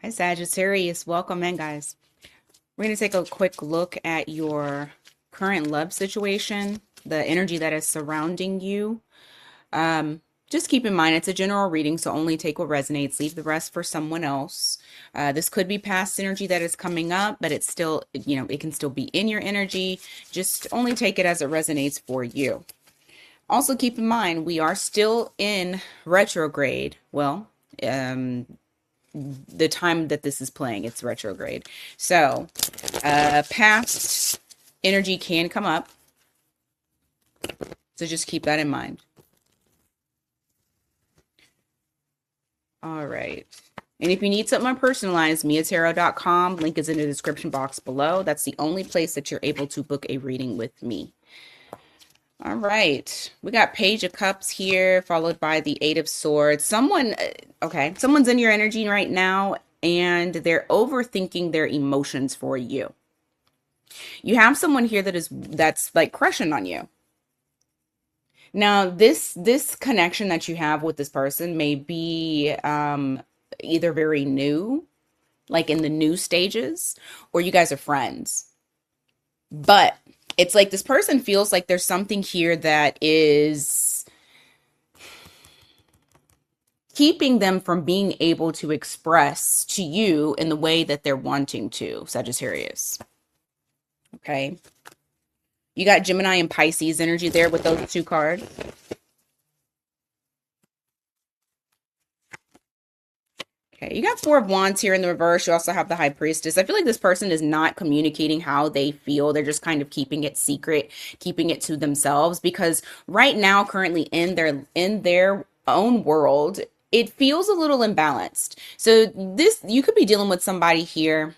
Hi, Sagittarius. Welcome in, guys. We're going to take a quick look at your current love situation, the energy that is surrounding you. Just keep in mind, it's a general reading, so only take what resonates, leave the rest for someone else. This could be past energy that is coming up, but it's still, it can still be in your energy. Just only take it as it resonates for you. Also, keep in mind, we are still in retrograde. Well, the time that this is playing, it's retrograde. So, past energy can come up. So just keep that in mind. All right. And if you need something more personalized, miatarot.com. Link is in the description box below. That's the only place that you're able to book a reading with me. All right. We got Page of Cups here, followed by the Eight of Swords. Someone's in your energy right now, and they're overthinking their emotions for you. You have someone here that's like crushing on you. Now, this connection that you have with this person may be either very new, like in the new stages, or you guys are friends. But it's like this person feels like there's something here that is keeping them from being able to express to you in the way that they're wanting to, Sagittarius. Okay. You got Gemini and Pisces energy there with those two cards. Okay, you got Four of Wands here in the reverse. You also have the High Priestess. I feel like this person is not communicating how they feel. They're just kind of keeping it secret, keeping it to themselves, because right now, currently in their own world, it feels a little imbalanced. So you could be dealing with somebody here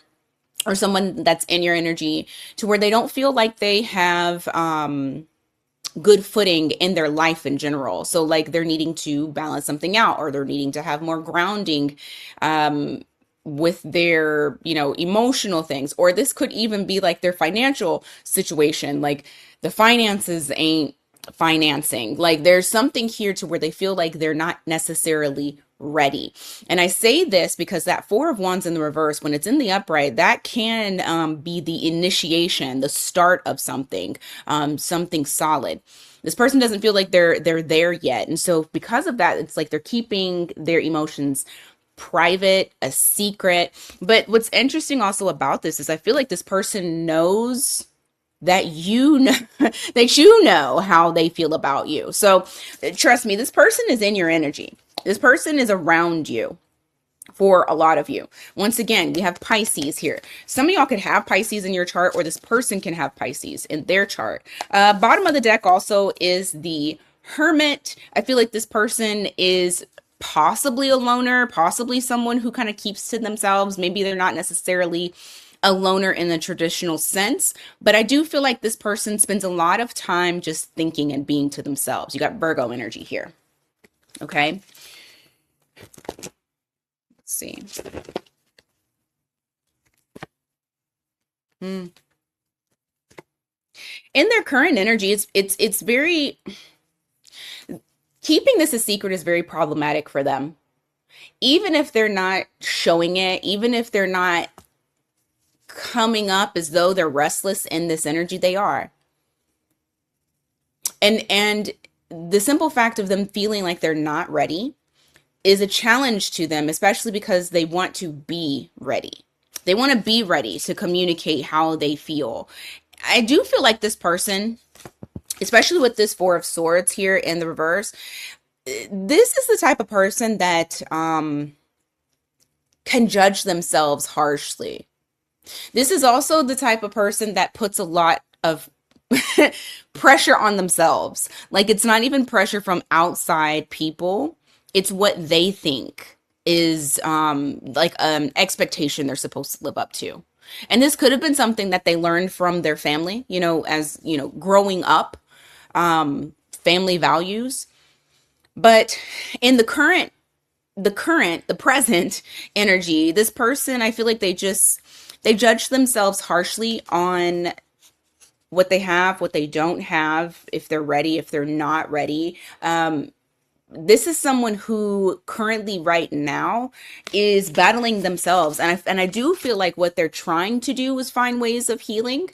or someone that's in your energy to where they don't feel like they have good footing in their life in general. So like they're needing to balance something out, or they're needing to have more grounding with their, emotional things. Or this could even be like their financial situation. Like the finances ain't financing. Like there's something here to where they feel like they're not necessarily ready. And I say this because that Four of Wands in the reverse, when it's in the upright, that can be the initiation, the start of something, something solid. This person doesn't feel like they're there yet. And so because of that, it's like they're keeping their emotions private, a secret. But what's interesting also about this is I feel like this person knows that you know how they feel about you. So trust me, this person is in your energy. This person is around you for a lot of you. Once again, we have Pisces here. Some of y'all could have Pisces in your chart, or this person can have Pisces in their chart. Bottom of the deck also is the Hermit. I feel like this person is possibly a loner, possibly someone who kind of keeps to themselves. Maybe they're not necessarily a loner in the traditional sense, but I do feel like this person spends a lot of time just thinking and being to themselves. You got Virgo energy here. Okay. Let's see. In their current energy, it's very, keeping this a secret is very problematic for them. Even if they're not showing it, even if they're not coming up as though they're restless in this energy, they are. And the simple fact of them feeling like they're not ready is a challenge to them, especially because they want to be ready. They want to be ready to communicate how they feel. I do feel like this person, especially with this Four of Swords here in the reverse, this is the type of person that can judge themselves harshly. This is also the type of person that puts a lot of pressure on themselves. Like it's not even pressure from outside people. It's what they think is expectation they're supposed to live up to. And this could have been something that they learned from their family, as, growing up, family values. But in the present energy, this person, I feel like they judge themselves harshly on what they have, what they don't have, if they're ready, if they're not ready. this is someone who currently right now is battling themselves. And I do feel like what they're trying to do is find ways of healing.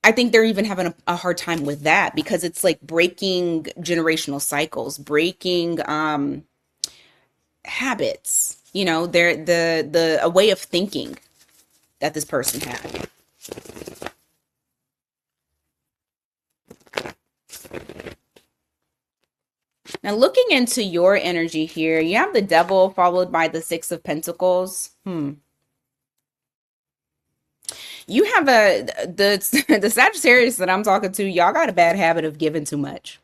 I think they're even having a hard time with that because it's like breaking generational cycles, breaking habits. You know, they're the a way of thinking that this person had. Now, looking into your energy here, you have the Devil followed by the Six of Pentacles. You have the Sagittarius that I'm talking to. Y'all got a bad habit of giving too much.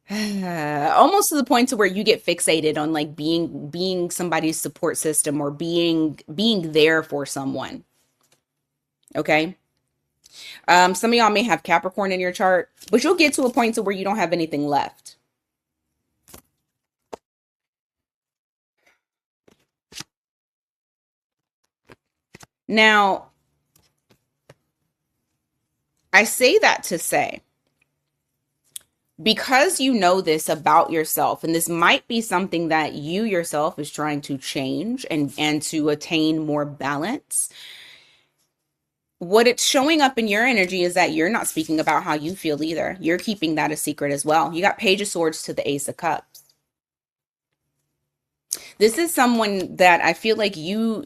Almost to the point to where you get fixated on like being somebody's support system or being there for someone. Okay. Some of y'all may have Capricorn in your chart, but you'll get to a point to where you don't have anything left. Now, I say that to say, because you know this about yourself, and this might be something that you yourself is trying to change and to attain more balance. What it's showing up in your energy is that you're not speaking about how you feel either. You're keeping that a secret as well. You got Page of Swords to the Ace of Cups. This is someone that I feel like you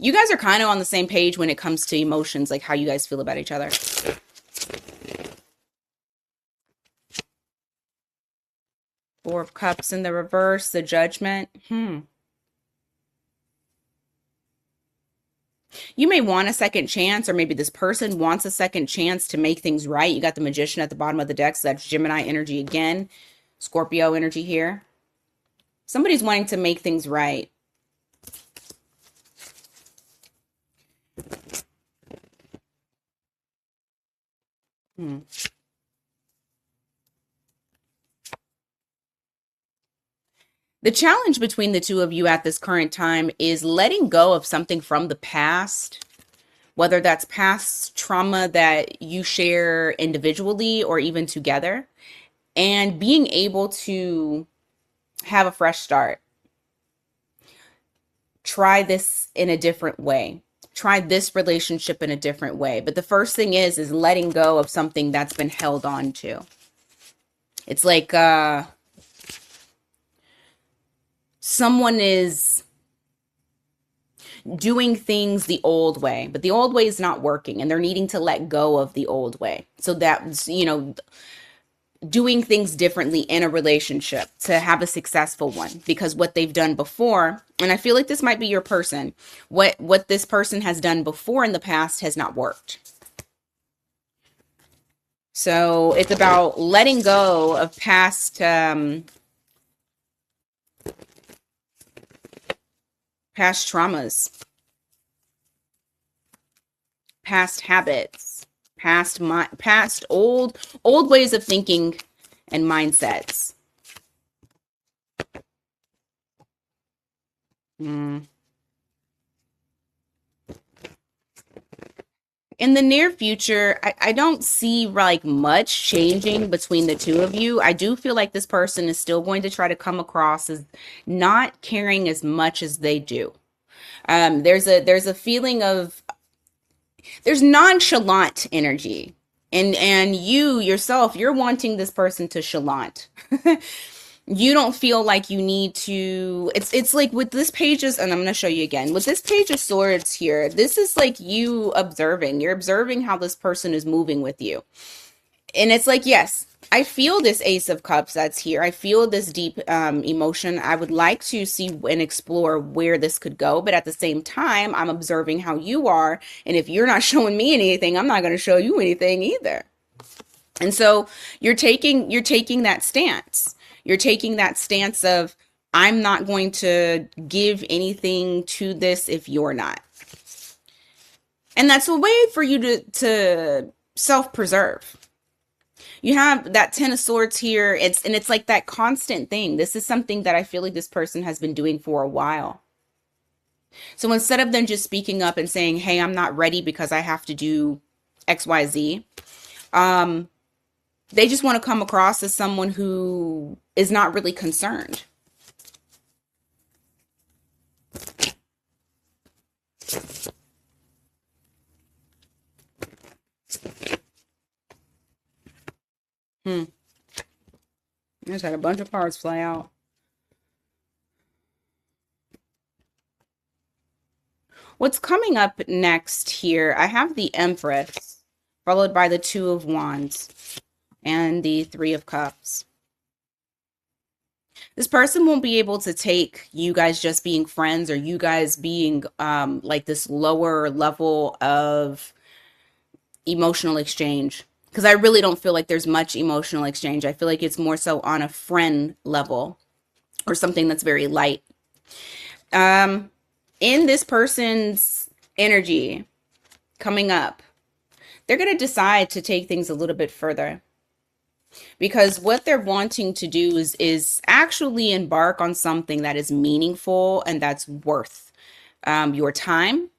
guys are kind of on the same page when it comes to emotions, like how you guys feel about each other. Four of Cups in the reverse, the Judgment. You may want a second chance, or maybe this person wants a second chance to make things right. You got the Magician at the bottom of the deck, so that's Gemini energy again. Scorpio energy here. Somebody's wanting to make things right. The challenge between the two of you at this current time is letting go of something from the past, whether that's past trauma that you share individually or even together, and being able to have a fresh start. Try this in a different way. Try this relationship in a different way. But the first thing is letting go of something that's been held on to. It's like someone is doing things the old way, but the old way is not working and they're needing to let go of the old way. So that's, you know, doing things differently in a relationship to have a successful one, because what they've done before, and I feel like this might be your person, what this person has done before in the past has not worked. So it's about letting go of past traumas, past habits, past old ways of thinking and mindsets. In the near future, I don't see like much changing between the two of you. I do feel like this person is still going to try to come across as not caring as much as they do. There's a feeling of, there's nonchalant energy, and you yourself, you're wanting this person to chalant. You don't feel like you need to, it's like with this pages, and I'm going to show you again, with this Page of Swords here, this is like you observing, you're observing how this person is moving with you. And it's like, yes, I feel this Ace of Cups that's here. I feel this deep emotion. I would like to see and explore where this could go. But at the same time, I'm observing how you are. And if you're not showing me anything, I'm not going to show you anything either. And so you're taking that stance. You're taking that stance of, I'm not going to give anything to this if you're not. And that's a way for you to self-preserve. You have that Ten of Swords here. It's like that constant thing. This is something that I feel like this person has been doing for a while. So instead of them just speaking up and saying, hey, I'm not ready because I have to do XYZ, They just want to come across as someone who is not really concerned. Hmm. I just had a bunch of cards fly out. What's coming up next here? I have the Empress, followed by the Two of Wands and the Three of Cups. This person won't be able to take you guys just being friends or you guys being like this lower level of emotional exchange. Because I really don't feel like there's much emotional exchange. I feel like it's more so on a friend level or something that's very light. In this person's energy coming up, they're going to decide to take things a little bit further. Because what they're wanting to do is actually embark on something that is meaningful and that's worth your time.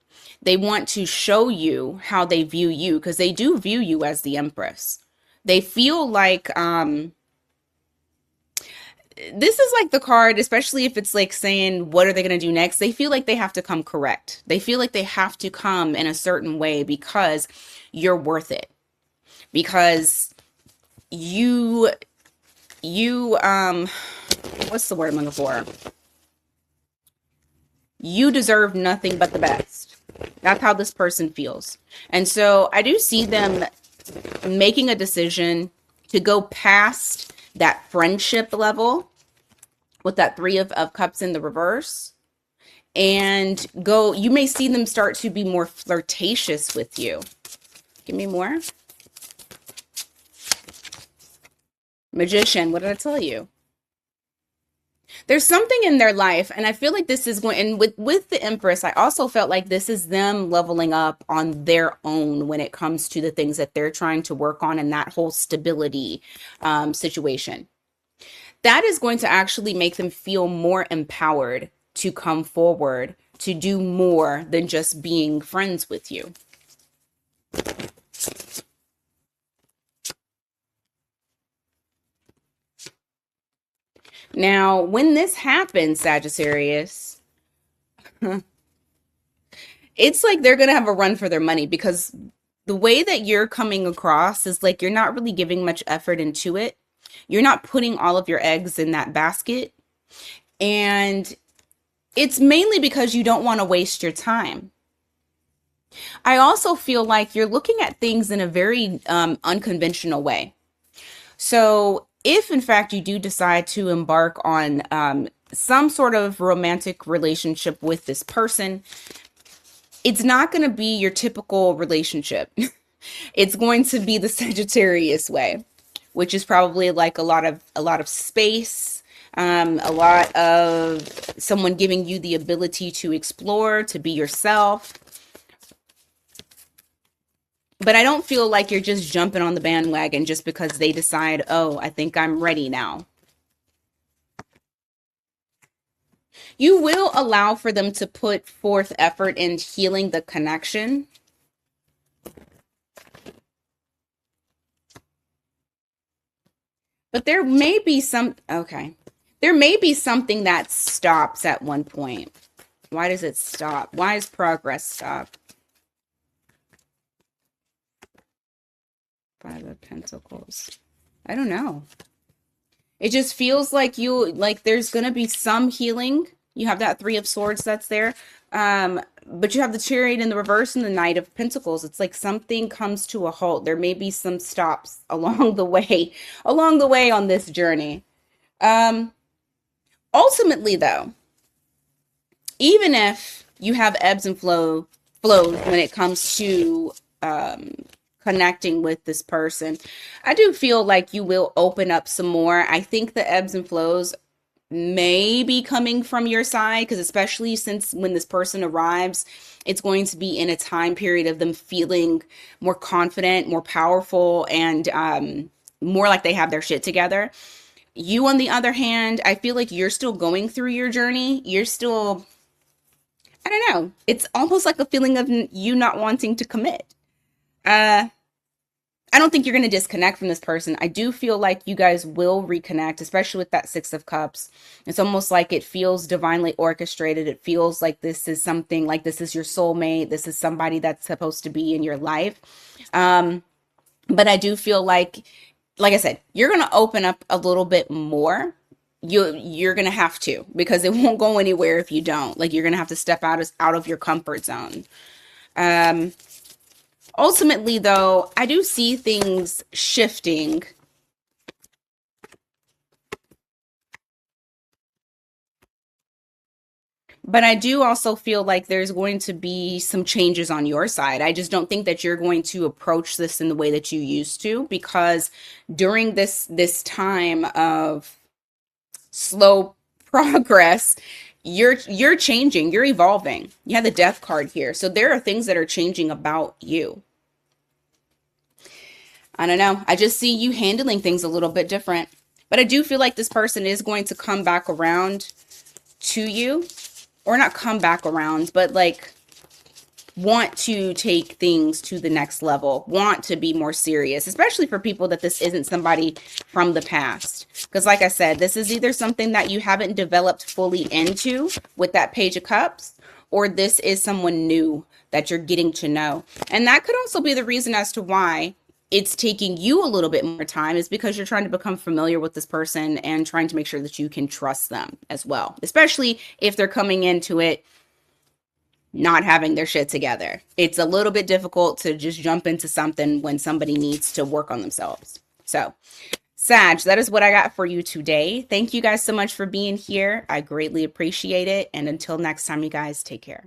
They want to show you how they view you because they do view you as the Empress. They feel like this is like the card, especially if it's like saying, what are they going to do next? They feel like they have to come correct. They feel like they have to come in a certain way because you're worth it. Because you what's the word I'm looking for? You deserve nothing but the best. That's how this person feels. And so I do see them making a decision to go past that friendship level with that Three of Cups in the reverse and go, you may see them start to be more flirtatious with you. Give me more. Magician, what did I tell you? There's something in their life, and I feel like this is going, and with the Empress, I also felt like this is them leveling up on their own when it comes to the things that they're trying to work on and that whole stability situation. That is going to actually make them feel more empowered to come forward, to do more than just being friends with you. Now, when this happens, Sagittarius, it's like they're going to have a run for their money because the way that you're coming across is like you're not really giving much effort into it. You're not putting all of your eggs in that basket. And it's mainly because you don't want to waste your time. I also feel like you're looking at things in a very unconventional way. So if in fact you do decide to embark on some sort of romantic relationship with this person, it's not going to be your typical relationship. It's going to be the Sagittarius way, which is probably like a lot of space, a lot of someone giving you the ability to explore, to be yourself. But I don't feel like you're just jumping on the bandwagon just because they decide, oh, I think I'm ready now. You will allow for them to put forth effort in healing the connection. But there may be there may be something that stops at one point. Why does it stop? Why does progress stop? Five of Pentacles. I don't know. It just feels like there's going to be some healing. You have that Three of Swords that's there. But you have the Chariot in the reverse and the Knight of Pentacles. It's like something comes to a halt. There may be some stops along the way on this journey. Ultimately, though, even if you have ebbs and flows when it comes to connecting with this person, I do feel like you will open up some more. I think the ebbs and flows may be coming from your side because especially since when this person arrives, it's going to be in a time period of them feeling more confident, more powerful, and more like they have their shit together. You, on the other hand, I feel like you're still going through your journey. You're still, I don't know. It's almost like a feeling of you not wanting to commit. I I don't think you're going to disconnect from this person. I do feel like you guys will reconnect, especially with that Six of Cups. It's almost like it feels divinely orchestrated. It feels like this is something, like this is your soulmate. This is somebody that's supposed to be in your life. But I do feel like I said, you're going to open up a little bit more. You're going to have to, because it won't go anywhere if you don't. Like, you're going to have to step out of your comfort zone. Ultimately, though, I do see things shifting. But I do also feel like there's going to be some changes on your side. I just don't think that you're going to approach this in the way that you used to, because during this time of slow progress, you're changing, you're evolving. You have the Death card here. So there are things that are changing about you. I don't know. I just see you handling things a little bit different. But I do feel like this person is going to come back around to you. Or not come back around, but like want to take things to the next level, want to be more serious, especially for people that this isn't somebody from the past. Because like I said, this is either something that you haven't developed fully into with that Page of Cups, or this is someone new that you're getting to know. And that could also be the reason as to why it's taking you a little bit more time, is because you're trying to become familiar with this person and trying to make sure that you can trust them as well, especially if they're coming into it not having their shit together. It's a little bit difficult to just jump into something when somebody needs to work on themselves. So, Sag, that is what I got for you today. Thank you guys so much for being here. I greatly appreciate it. And until next time, you guys, take care.